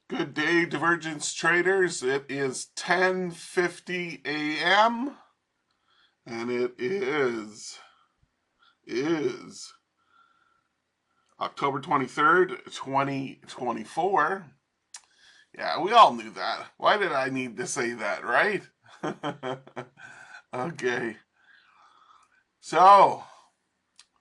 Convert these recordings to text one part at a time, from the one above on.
Good day, Divergence traders. It is 10:50 a.m. and it is October 23rd, 2024. Yeah, we all knew that. Why did I need to say that, right? Okay. So,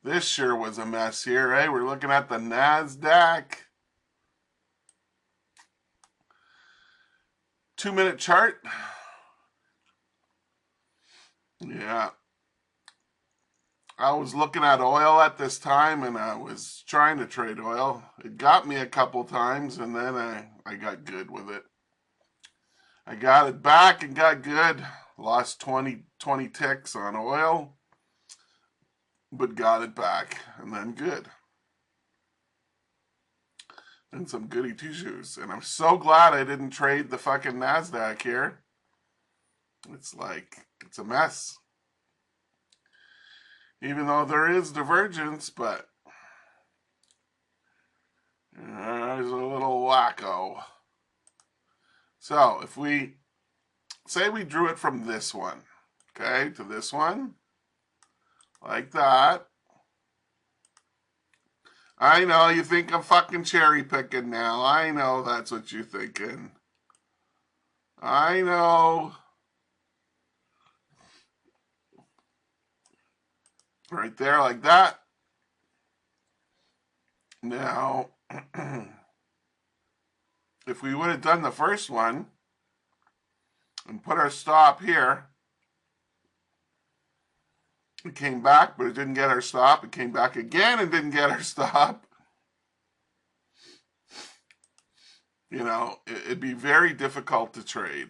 this sure was a mess here, eh? We're looking at the NASDAQ 2-minute chart. Yeah. I was looking at oil at this time and I was trying to trade oil. It got me a couple times and then I got good with it. I got it back and got good. Lost 20 ticks on oil, but got it back and then good. And some goody two-shoes. And I'm so glad I didn't trade the fucking NASDAQ here. It's like, it's a mess. Even though there is divergence, but there's a little wacko. So if we say we drew it from this one, okay, to this one, like that. I know you think I'm fucking cherry picking now. I know that's what you're thinking. I know. Right there, like that. Now, if we would have done the first one and put our stop here, it came back, but it didn't get our stop. It came back again and didn't get our stop. You know, it'd be very difficult to trade.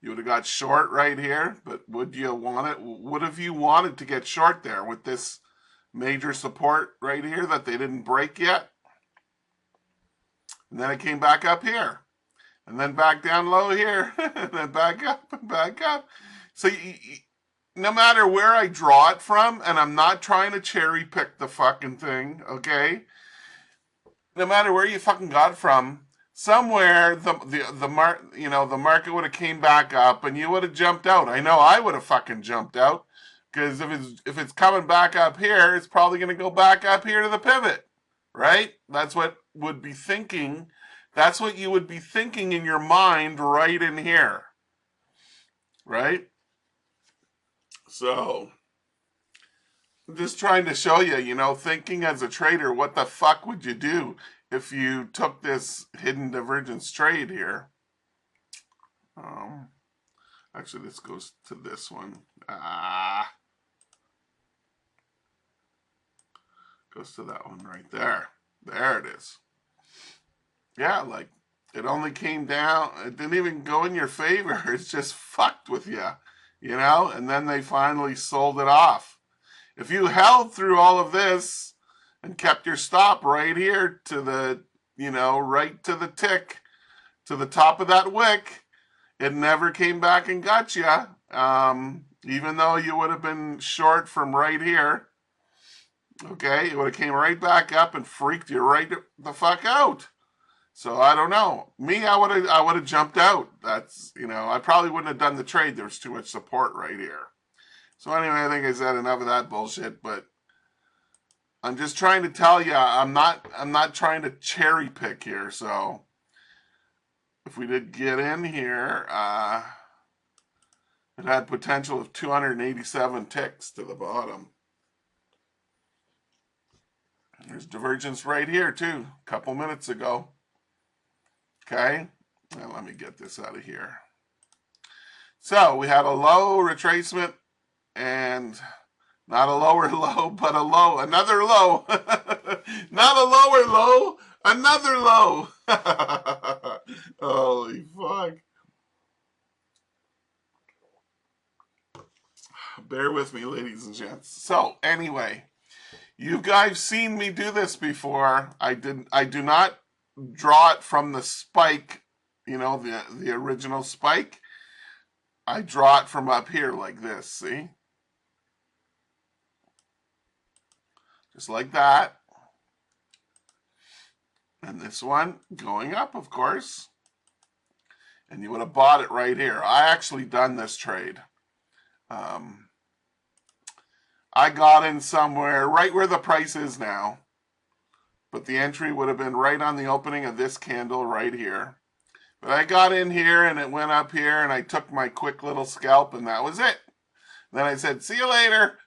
You would have got short right here, but would you want it? Would have you wanted to get short there with this major support right here that they didn't break yet? And then it came back up here. And then back down low here. And then back up and back up. So no matter where I draw it from, and I'm not trying to cherry pick the fucking thing, okay? No matter where you fucking got it from, somewhere the market would have came back up and you would have jumped out. I know I would have fucking jumped out because if it's coming back up here, it's probably going to go back up here to the pivot, right? That's what would be thinking. That's what you would be thinking in your mind right in here, right? So I'm just trying to show you, you know, thinking as a trader, what the fuck would you do if you took this hidden divergence trade here? Actually, this goes to this one. Goes to that one right there. There it is. Yeah, like it only came down. It didn't even go in your favor. It's just fucked with you, you know? And then they finally sold it off. If you held through all of this and kept your stop right here to the, you know, right to the tick, to the top of that wick, it never came back and got you. Even though you would have been short from right here, okay, it would have came right back up and freaked you right the fuck out. So I don't know. Me, I would have jumped out. That's, you know, I probably wouldn't have done the trade. There was too much support right here. So anyway, I think I said enough of that bullshit, but I'm just trying to tell you, I'm not trying to cherry pick here. So if we did get in here, it had potential of 287 ticks to the bottom. There's divergence right here too, a couple minutes ago. Okay, now let me get this out of here. So we had a low retracement and not a lower low, but a low, another low. Not a lower low, another low. Holy fuck. Bear with me, ladies and gents. So anyway, you guys seen me do this before. I do not draw it from the spike, you know, the original spike. I draw it from up here like this, see? Just like that. And this one going up, of course. And you would have bought it right here. I actually done this trade. I got in somewhere right where the price is now. But the entry would have been right on the opening of this candle right here. But I got in here and it went up here and I took my quick little scalp and that was it. Then I said, see you later.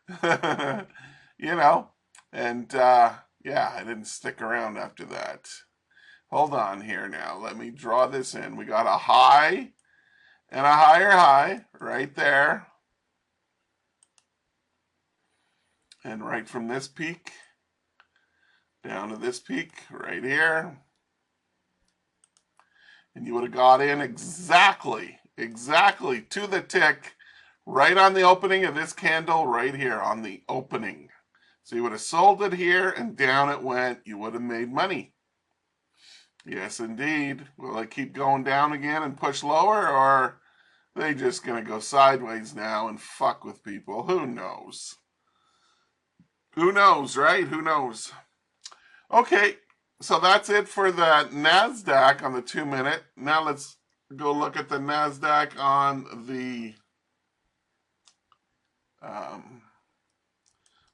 You know, and yeah, I didn't stick around after that. Hold on here now. Let me draw this in. We got a high and a higher high right there. And right from this peak down to this peak right here. And you would have got in exactly to the tick right on the opening of this candle right here on the opening. So you would have sold it here and down it went. You would have made money. Yes, indeed. Will it keep going down again and push lower, or are they just going to go sideways now and fuck with people? Who knows? Who knows, right? Who knows? Okay, so that's it for the NASDAQ on the 2-minute. Now let's go look at the NASDAQ on the,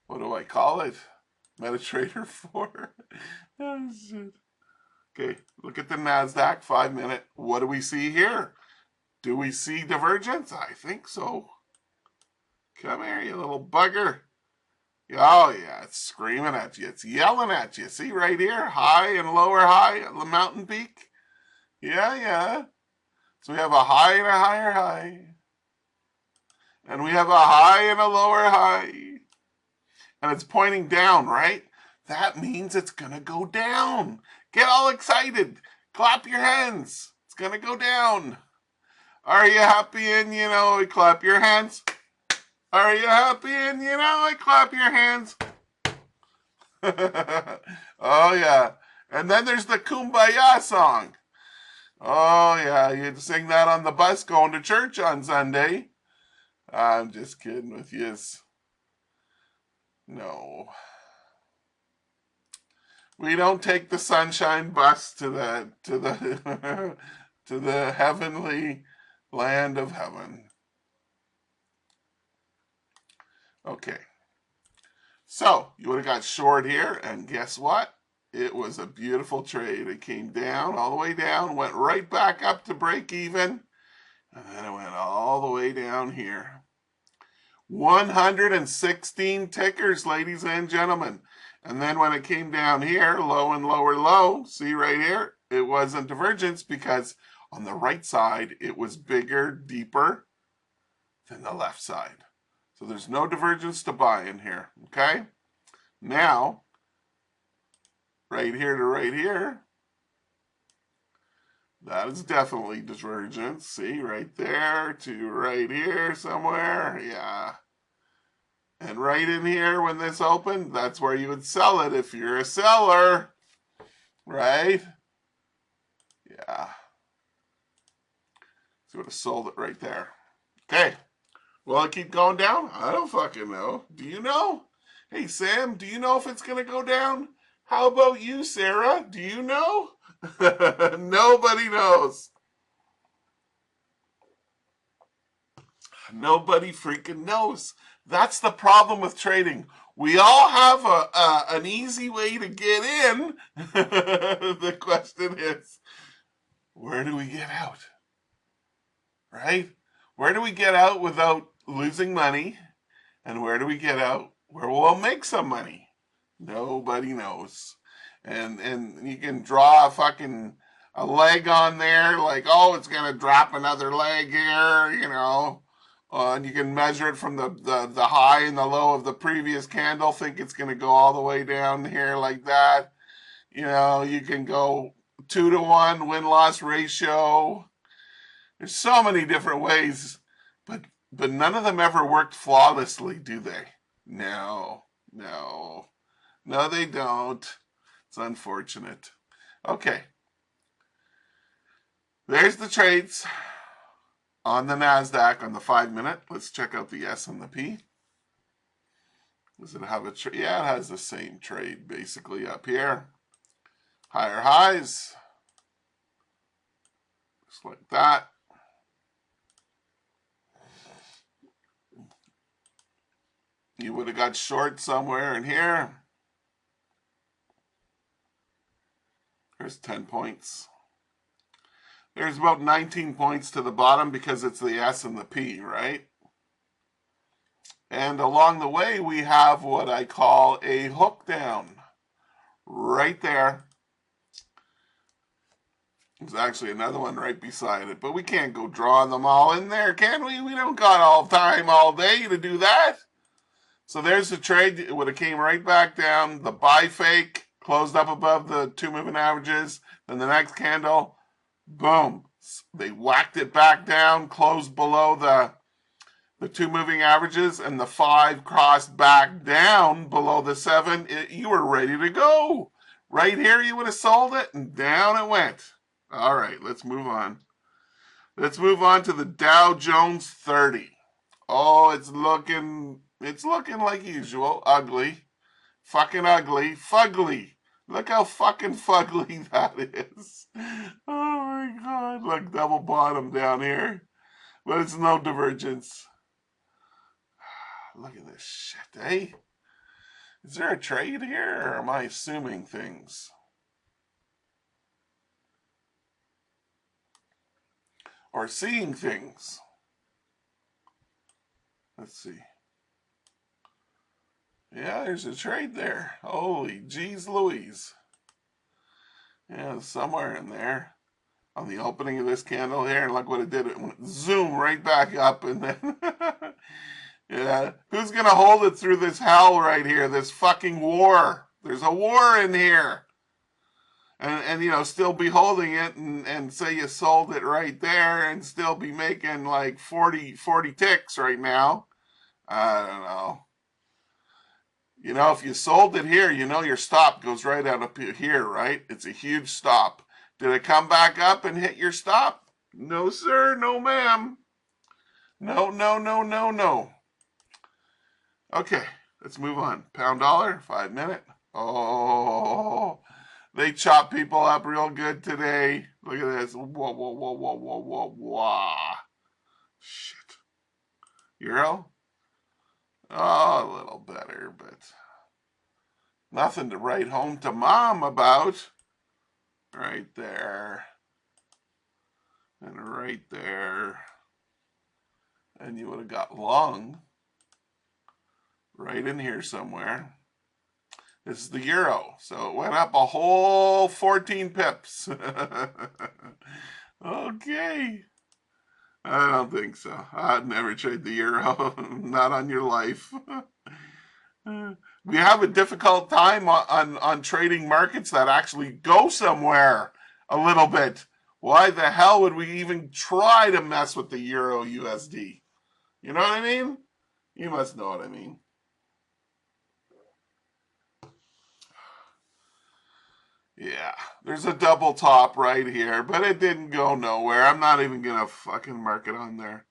what do I call it? MetaTrader 4. Oh, shit. Okay, look at the NASDAQ 5-minute. What do we see here? Do we see divergence? I think so. Come here, you little bugger. Oh, yeah, it's screaming at you. It's yelling at you. See right here? High and lower high at the mountain peak. Yeah. So we have a high and a higher high. And we have a high and a lower high. And it's pointing down, right? That means it's going to go down. Get all excited. Clap your hands. It's going to go down. Are you happy? And, you know, clap your hands. Are you happy? And, you know, clap your hands. Oh, yeah. And then there's the Kumbaya song. Oh, yeah. You'd sing that on the bus going to church on Sunday. I'm just kidding with you. No. We don't take the sunshine bus to the to the heavenly land of heaven. Okay. So, you would have got short here, and guess what? It was a beautiful trade. It came down, all the way down, went right back up to break even, and then it went all the way down here. 116 tickers, ladies and gentlemen. And then when it came down here, low and lower low, see right here, it wasn't divergence because on the right side, it was bigger, deeper than the left side. So there's no divergence to buy in here, okay? Now, right here to right here, that is definitely divergence. See, right there to right here somewhere, yeah. And right in here when this opened, that's where you would sell it if you're a seller, right? Yeah. So you would have sold it right there. Okay. Will it keep going down? I don't fucking know. Do you know? Hey, Sam, do you know if it's going to go down? How about you, Sarah? Do you know? Nobody knows. Nobody freaking knows. That's the problem with trading. We all have an easy way to get in. The question is, where do we get out? Right? Where do we get out without losing money? And where do we get out where we'll make some money? Nobody knows. And you can draw a leg on there, like, oh, it's going to drop another leg here, you know. And you can measure it from the high and the low of the previous candle, think it's going to go all the way down here like that. You know, you can go 2-to-1 win-loss ratio. There's so many different ways, but none of them ever worked flawlessly, do they? No, they don't. It's unfortunate. Okay. There's the trades on the NASDAQ on the 5-minute. Let's check out the S and the P. Does it have a trade? Yeah, it has the same trade basically up here. Higher highs. Just like that. You would have got short somewhere in here. There's 10 points. There's about 19 points to the bottom because it's the S and the P, right? And along the way, we have what I call a hook down. Right there. There's actually another one right beside it, but we can't go drawing them all in there, can we? We don't got all time, all day to do that. So there's the trade. It would have came right back down. The buy fake closed up above the 2 moving averages. Then the next candle, boom. They whacked it back down, closed below the 2 moving averages, and the 5 crossed back down below the 7. You were ready to go. Right here, you would have sold it, and down it went. All right, let's move on. Let's move on to the Dow Jones 30. Oh, it's looking like usual. Ugly. Fucking ugly. Fugly. Look how fucking fugly that is. Oh my god. Look, double bottom down here. But it's no divergence. Look at this shit, eh? Is there a trade here, or am I assuming things? Or seeing things? Let's see. Yeah, there's a trade there. Holy jeez Louise. Yeah, somewhere in there. On the opening of this candle here, and look what it did. It went zoom right back up, and then yeah, who's gonna hold it through this hell right here? This fucking war. There's a war in here. And you know, still be holding it and say you sold it right there and still be making like 40 ticks right now. I don't know. You know, if you sold it here, you know your stop goes right out up here, right? It's a huge stop. Did it come back up and hit your stop? No, sir. No, ma'am. No, no, no, no, no. Okay, let's move on. Pound dollar, 5 minute. Oh, they chop people up real good today. Look at this. Whoa, whoa, whoa, whoa, whoa, whoa, whoa. Shit. Euro? Oh, a little better, but nothing to write home to mom about. Right there. And right there. And you would have got long. Right in here somewhere. This is the euro. So it went up a whole 14 pips. Okay. I don't think so. I'd never trade the euro. Not on your life. We have a difficult time on trading markets that actually go somewhere a little bit. Why the hell would we even try to mess with the Euro USD? You know what I mean? You must know what I mean. Yeah, there's a double top right here, but it didn't go nowhere. I'm not even going to fucking mark it on there.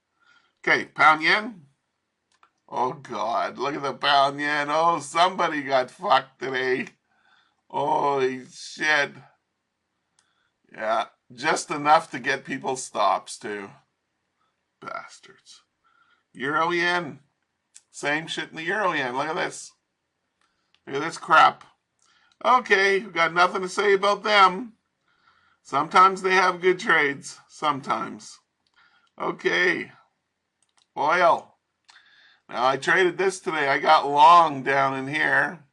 Okay, pound yen. Oh, God, look at the pound yen. Oh, somebody got fucked today. Holy shit. Yeah, just enough to get people stops, too. Bastards. Euro yen. Same shit in the euro yen. Look at this. Look at this crap. Okay, we've got nothing to say about them. Sometimes they have good trades. Sometimes. Okay. Oil. Now, I traded this today. I got long down in here,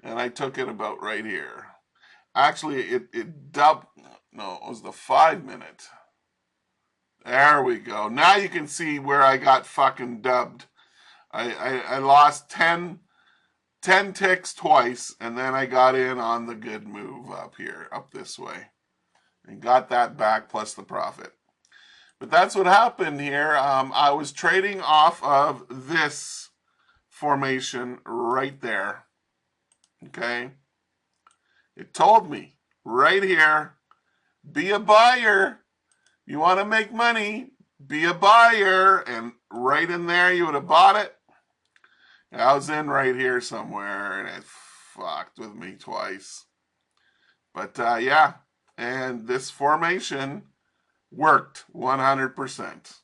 and I took it about right here. Actually, it doubled. No, it was the 5 minute. There we go. Now you can see where I got fucking dubbed. I lost 10 ticks twice, and then I got in on the good move up here, up this way. And got that back plus the profit. But that's what happened here. I was trading off of this formation right there. Okay? It told me right here, be a buyer. You want to make money, be a buyer. And right in there, you would have bought it. I was in right here somewhere, and it fucked with me twice. But yeah, and this formation worked 100%.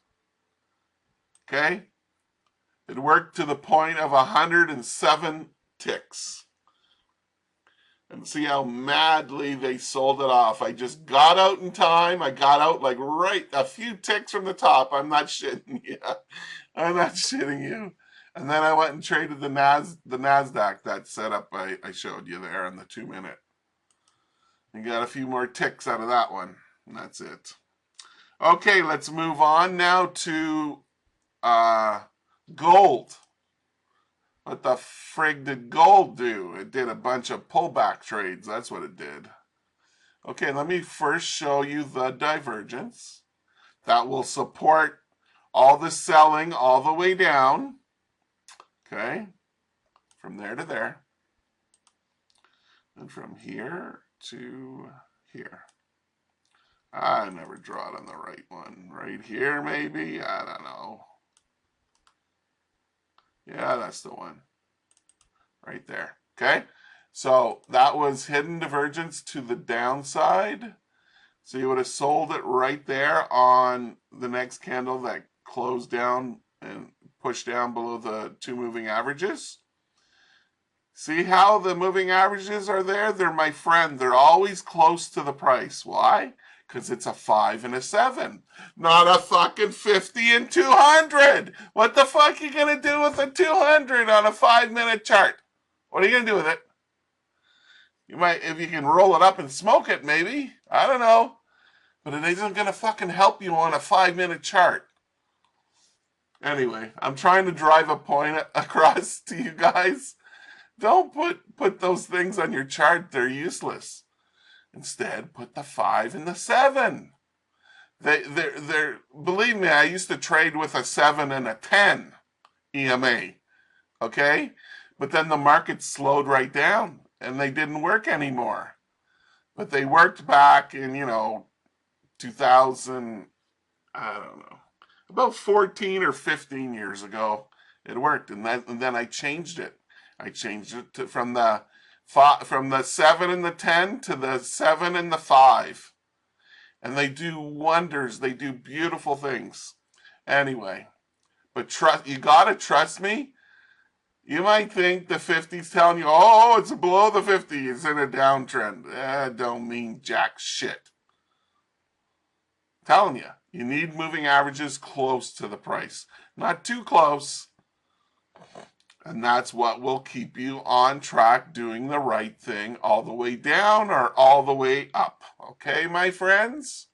Okay? It worked to the point of 107 ticks. And see how madly they sold it off. I just got out in time. I got out like right a few ticks from the top. I'm not shitting you. I'm not shitting you. And then I went and traded the NASDAQ, that setup I showed you there in the 2-minute. You got a few more ticks out of that one. And that's it. Okay, let's move on now to gold. What the frig did gold do? It did a bunch of pullback trades. That's what it did. Okay, let me first show you the divergence. That will support all the selling all the way down. Okay, from there to there. And from here to here. I never draw it on the right one. Right here, maybe? I don't know. Yeah, that's the one. Right there. Okay? So that was hidden divergence to the downside. So you would have sold it right there on the next candle that closed down and pushed down below the 2 moving averages. See how the moving averages are there? They're my friend. They're always close to the price. Why? Because it's a 5 and a 7. Not a fucking 50 and 200. What the fuck are you going to do with a 200 on a 5-minute chart? What are you going to do with it? You might, if you can roll it up and smoke it, maybe. I don't know. But it isn't going to fucking help you on a 5-minute chart. Anyway, I'm trying to drive a point across to you guys. Don't put those things on your chart. They're useless. Instead, put the 5 and the 7. They're believe me, I used to trade with a 7 and a 10 EMA. Okay? But then the market slowed right down and they didn't work anymore. But they worked back in, 2000, I don't know, about 14 or 15 years ago. It worked, and then I changed it. I changed it from the 7 and the 10 to the 7 and the 5. And they do wonders. They do beautiful things. Anyway, but you gotta trust me. You might think the 50's telling you, oh, it's below the 50, it's in a downtrend. Don't mean jack shit. I'm telling you, you need moving averages close to the price. Not too close. And that's what will keep you on track doing the right thing all the way down or all the way up. Okay, my friends?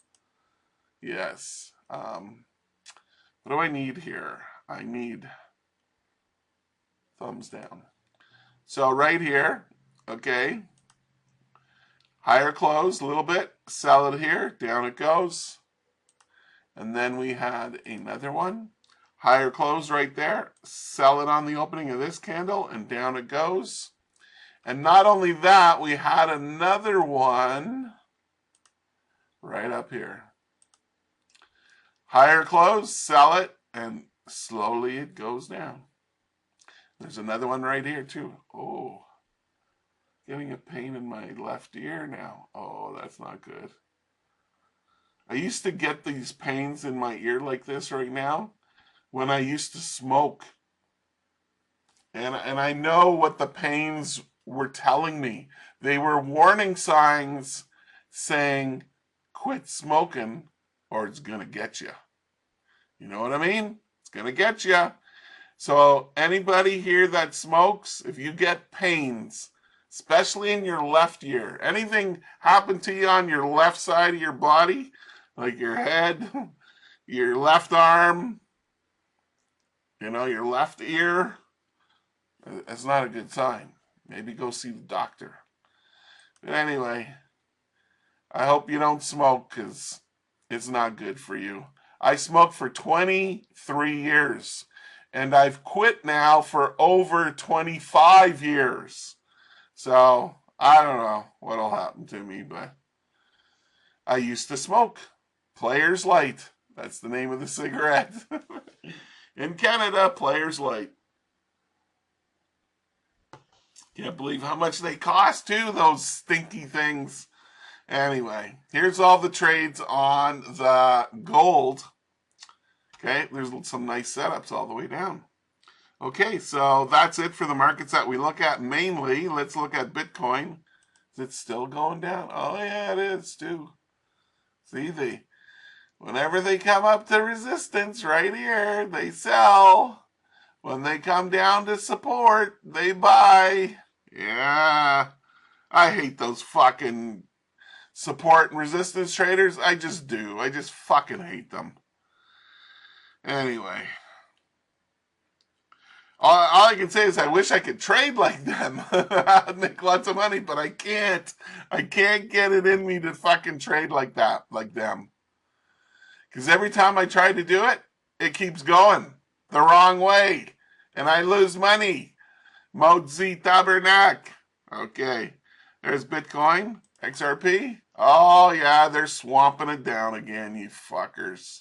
Yes. What do I need here? I need thumbs down. So right here, okay, higher close a little bit, sell it here, down it goes. And then we had another one. Higher close right there, sell it on the opening of this candle, and down it goes. And not only that, we had another one right up here. Higher close, sell it, and slowly it goes down. There's another one right here too. Oh, getting a pain in my left ear now. Oh, that's not good. I used to get these pains in my ear like this right now when I used to smoke. And I know what the pains were telling me. They were warning signs saying, quit smoking or it's going to get you. You know what I mean? It's going to get you. So anybody here that smokes, if you get pains, especially in your left ear, anything happen to you on your left side of your body, like your head, your left arm, your left ear, it's not a good sign. Maybe go see the doctor. But anyway, I hope you don't smoke because it's not good for you. I smoked for 23 years. And I've quit now for over 25 years. So, I don't know what'll happen to me, but I used to smoke. Players Light. That's the name of the cigarette. In Canada, Players Light. Can't believe how much they cost, too, those stinky things. Anyway, here's all the trades on the gold. Okay, there's some nice setups all the way down. Okay, so that's it for the markets that we look at mainly. Let's look at Bitcoin. Is it still going down? Oh yeah, it is too. See, whenever they come up to resistance right here, they sell. When they come down to support, they buy. Yeah, I hate those fucking support and resistance traders. I just do. I just fucking hate them. Anyway. All I can say is I wish I could trade like them. I'd make lots of money, but I can't. I can't get it in me to fucking trade like that, like them. Because every time I try to do it, it keeps going the wrong way. And I lose money. Mozi Tabernac. Okay. There's Bitcoin, XRP. Oh, yeah, they're swamping it down again, you fuckers.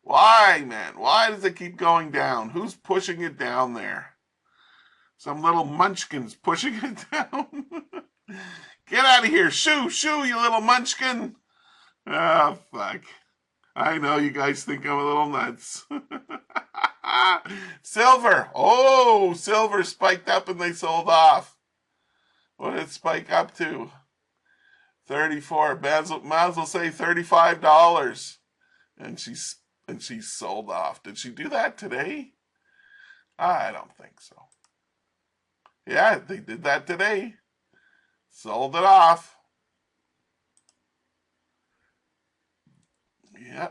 Why, man? Why does it keep going down? Who's pushing it down there? Some little munchkins pushing it down. Get out of here. Shoo, you little munchkin. Oh, fuck. I know you guys think I'm a little nuts. Silver. Oh, silver spiked up and they sold off. What did it spike up to? 34. Might as well say $35. And she sold off. Did she do that today? I don't think so. Yeah, they did that today. Sold it off. Yeah.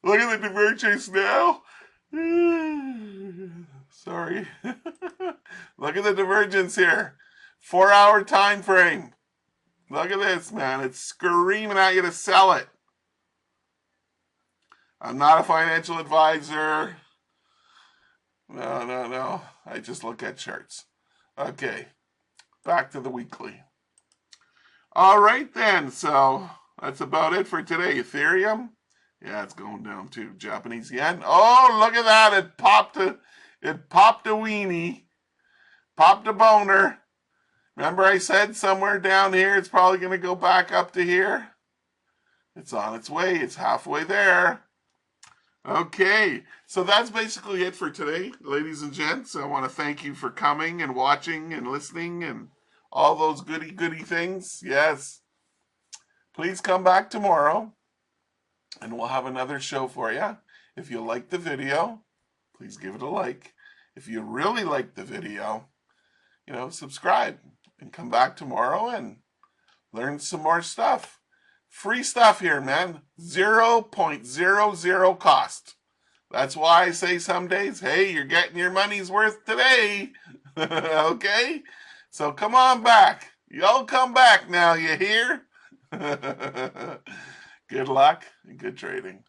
Look at the divergence now. Sorry. Look at the divergence here. 4-hour time frame. Look at this, man. It's screaming at you to sell it. I'm not a financial advisor. No. I just look at charts. Okay. Back to the weekly. All right, then. So that's about it for today. Ethereum. Yeah, it's going down too. Japanese yen. Oh, look at that. It popped a weenie. Popped a boner. Remember I said somewhere down here it's probably going to go back up to here? It's on its way. It's halfway there. Okay, so that's basically it for today, ladies and gents. I want to thank you for coming and watching and listening and all those goody things. Yes. Please come back tomorrow and we'll have another show for you. If you like the video, please give it a like. If you really like the video, subscribe and come back tomorrow and learn some more stuff. Free stuff here, man. 0.00 cost. That's why I say some days, hey, you're getting your money's worth today. Okay? So come on back. Y'all come back now, you hear? Good luck and good trading.